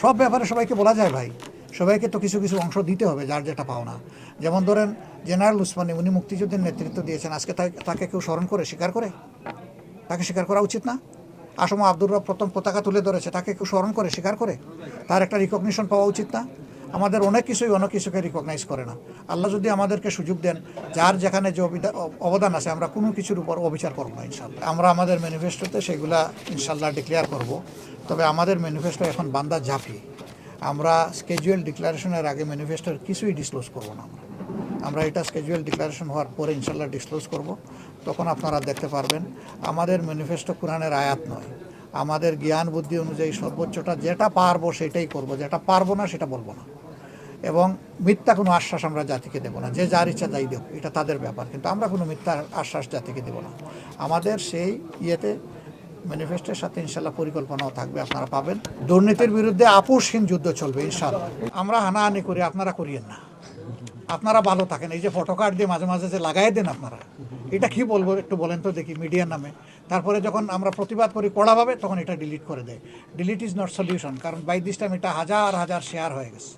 সব ব্যাপারে সবাইকে বলা যায় ভাই, সবাইকে তো কিছু কিছু অংশ দিতে হবে যার যেটা পাওনা। যেমন ধরেন জেনারেল উসমানী, উনি মুক্তিযুদ্ধের নেতৃত্ব দিয়েছেন, আজকে তাকে কেউ স্মরণ করে স্বীকার করে? তাকে স্বীকার করা উচিত না? আসম আব্দুর রব প্রথম পতাকা তুলে ধরেছে, তাকে কেউ স্মরণ করে স্বীকার করে? তার একটা রিকগনিশন পাওয়া উচিত না? আমাদের অনেক কিছুকে রিকগনাইজ করে না। আল্লাহ যদি আমাদেরকে সুযোগ দেন, যার যেখানে যে অবদান আছে, আমরা কোনো কিছুর উপর অবিচার করবো না ইনশাল্লাহ। আমরা আমাদের ম্যানিফেস্টোতে সেগুলা ইনশাল্লাহ ডিক্লেয়ার করব। তবে আমাদের ম্যানিফেস্টো এখন বান্দা ঝাঁপি। আমরা স্কেজুয়াল ডিক্লারেশনের আগে ম্যানিফেস্টোর কিছুই ডিসক্লোজ করবো না। আমরা এটা স্কেজুয়াল ডিক্লারেশন হওয়ার পরে ইনশাল্লাহ ডিসক্লোজ করব। তখন আপনারা দেখতে পারবেন আমাদের ম্যানিফেস্টো কোরআনের আয়াত নয়, আমাদের জ্ঞান বুদ্ধি অনুযায়ী সর্বোচ্চটা যেটা পারবো সেটাই করব, যেটা পারবো না সেটা বলবো না। এবং মিথ্যা কোনো আশ্বাস আমরা জাতিকে দেবো না, যে যার ইচ্ছা যাই দেব, এটা তাদের ব্যাপার, কিন্তু আমরা কোনো মিথ্যা আশ্বাস জাতিকে দেবো না। আমাদের সেই ইয়েতে ম্যানিফেস্টোর সাথে ইনশাল্লাহ পরিকল্পনাও থাকবে, আপনারা পাবেন। দুর্নীতির বিরুদ্ধে আপোষহীন যুদ্ধ চলবে ইনশাল্লাহ। আমরা হানাহানি করি, আপনারা করিয়েন না, আপনারা ভালো থাকেন। এই যে ফটো কার্ড দিয়ে মাঝে মাঝে যে লাগাই দেন আপনারা, এটা কি বলবো একটু বলেন তো দেখি মিডিয়ার নামে। তারপরে যখন আমরা প্রতিবাদ করি কড়াভাবে, তখন এটা ডিলিট করে দেয়। ডিলিট ইজ নট সলিউশন, কারণ বাই দিস টাইম এটা হাজার হাজার শেয়ার হয়ে গেছে।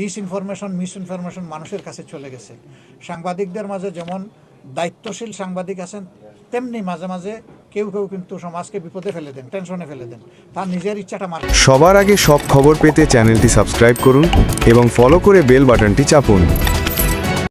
ডিসইনফরমেশন, মিসইনফরমেশন মানুষের কাছে চলে গেছে। সাংবাদিকদের মাঝে যেমন দায়িত্বশীল সাংবাদিক আছেন, তেমনি মাঝে মাঝে কেউ কেউ কিন্তু সমাজকে বিপদে ফেলে দেন, টেনশনে ফেলে দেন, তার নিজের ইচ্ছাটা মার। সবার আগে সব খবর পেতে চ্যানেলটি সাবস্ক্রাইব করুন এবং ফলো করে বেল বাটনটি চাপুন।